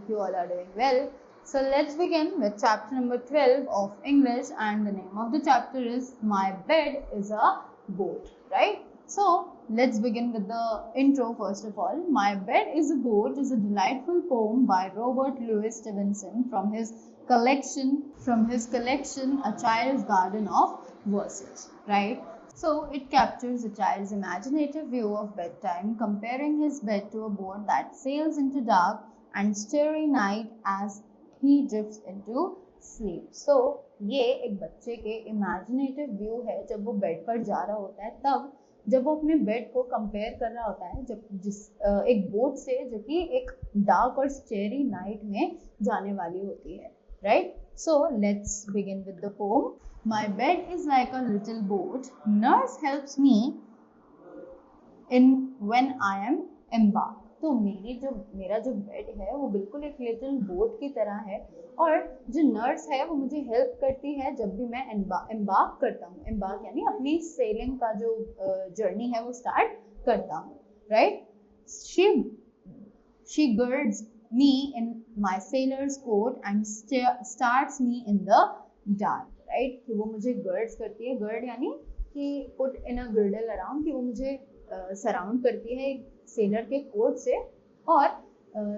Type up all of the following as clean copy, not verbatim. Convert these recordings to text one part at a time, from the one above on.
hope you all are doing well. So let's begin with chapter number 12 of English, and the name of the chapter is My Bed is a Boat, right? So let's begin with the intro first of all. My Bed is a Boat is a delightful poem by Robert Louis Stevenson from his collection A Child's Garden of Verses, right? So it captures a child's imaginative view of bedtime, comparing his bed to a boat that sails into dark and starry night as he drifts into sleep. So ये एक बच्चे के imaginative view है जब वो bed पर जा रहा होता है, तब जब वो अपने बेड को कंपेयर कर रहा होता है एक बोट से जो कि एक डार्क और स्टेरी नाइट में जाने वाली होती है, right? So let's begin with the poem. My bed is like a little boat. Nurse helps me in when I am embarked. तो मेरा जो बेड है वो बिल्कुल एक लिटिल बोट की तरह है, और जो नर्स है वो मुझे हेल्प करती है जब भी मैं एम्बार्क करता हूँ. एम्बार्क यानी अपनी सेलिंग का जो जर्नी है वो स्टार्ट करता हूँ, right? She girds me in my sailor's coat and starts me in the dark, right? कि वो मुझे गर्ड्स करती है. गर्ड यानी कि put in a girdle around, कि वो मुझे सराउंड करती है एक सेलर के कोट से, और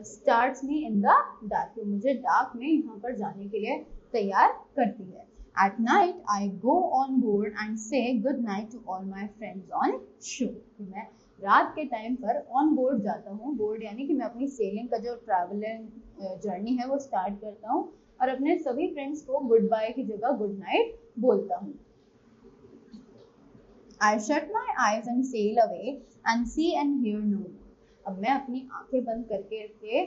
starts me in the dark, तो मुझे डार्क में यहाँ पर जाने के लिए तैयार करती है. At night I go on board and say good night to all my friends on shore. मैं रात के टाइम पर ऑन बोर्ड जाता हूँ. बोर्ड यानी कि मैं अपनी सेलिंग का जो ट्रैवलिंग जर्नी है वो स्टार्ट करता हूँ, और अपने सभी फ्रेंड्स को गुड बाय की जगह गुड नाइट बोलता हूँ. I shut my eyes and sail away and see and hear no more. अब मैं अपनी आंखें बंद करके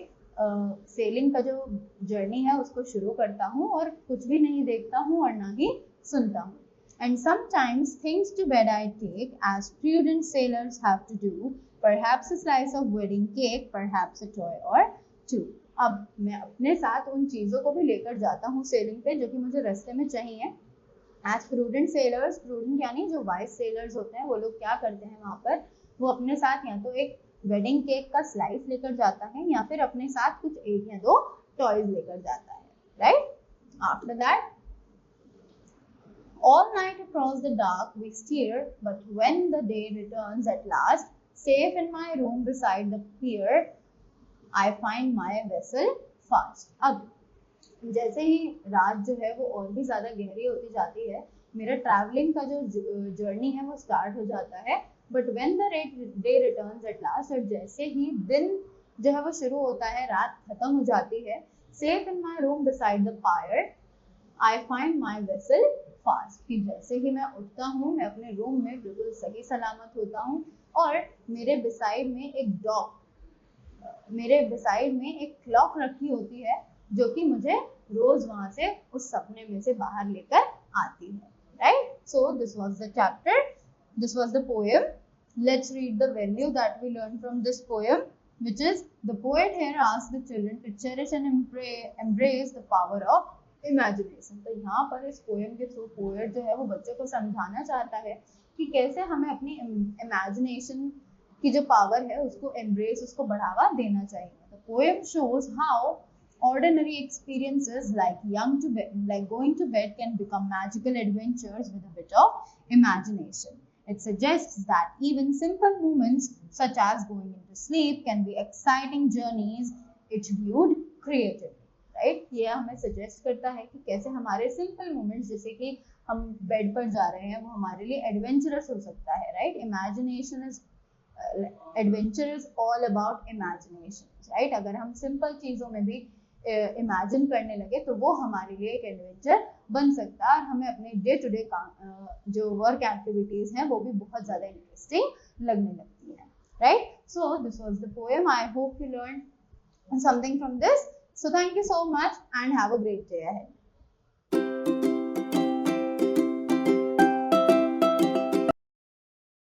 सेलिंग का जो जर्नी है उसको शुरू करता हूँ, और कुछ भी नहीं देखता हूँ और ना ही सुनता हूँ. And sometimes things to bed I take, as prudent sailors have to do, perhaps a slice of wedding cake, perhaps a toy or two. अब मैं अपने साथ उन चीज़ों को भी लेकर जाता हूँ सेलिंग पे जो कि मुझे रास्ते में चाहिए. As prudent sailors, prudent यानी जो wise sailors होते हैं, वो लोग क्या करते हैं वहाँ पर, वो अपने साथ या तो एक वेडिंग केक का स्लाइस लेकर जाता है, या फिर अपने साथ कुछ एक या दो टॉयज लेकर जाता है, right? After that, all night across the dark we steer, but when the day returns at last, safe in my room beside the pier, I find my vessel fast. अब जैसे ही रात जो है वो और भी ज़्यादा गहरी होती जाती है, मेरा ट्रैवलिंग का जो जर्नी है वो स्टार्ट हो जाता है. But when the day returns at last, और जैसे ही दिन जो है वो शुरू होता है, रात खत्म हो जाती है, safe in my room beside the fire I find my vessel fast. कि जैसे ही मैं उठता हूँ, मैं अपने रूम में बिल्कुल सही सलामत होता हूँ, और मेरे बिसाइड में एक क्लॉक रखी होती है जो कि मुझे रोज वहां से उस सपने में से बाहर लेकर आती है, right? So this was the chapter, this was the poem. Let's read the value that we learn from this poem, which is the poet here asks the children to cherish and embrace the power of imagination. तो यहाँ पर इस poem के through poet जो है वो बच्चों को समझाना चाहता है कि कैसे हमें अपनी इमेजिनेशन की जो पावर है उसको एम्ब्रेस, उसको बढ़ावा देना चाहिए. The poem shows how ordinary experiences like going to bed can become magical adventures with a bit of imagination. It suggests that even simple moments such as going into sleep can be exciting journeys if viewed creatively. Right? ये हमें suggest करता है कि कैसे हमारे simple moments, जैसे कि हम बेड पर जा रहे हैं, वो हमारे लिए एडवेंचरस हो सकता है, right? Imagination is adventure is all about imagination, right? अगर हम सिंपल चीज़ों में भी इमेजिन करने लगे तो वो हमारे लिए एक एडवेंचर बन सकता है, और हमें अपने डे टू डे जो वर्क एक्टिविटीज़ हैं वो भी बहुत ज़्यादा इंटरेस्टिंग लगने लगती है, right? So this was the poem. I hope you learn something from this. So thank you so much and have a great day ahead.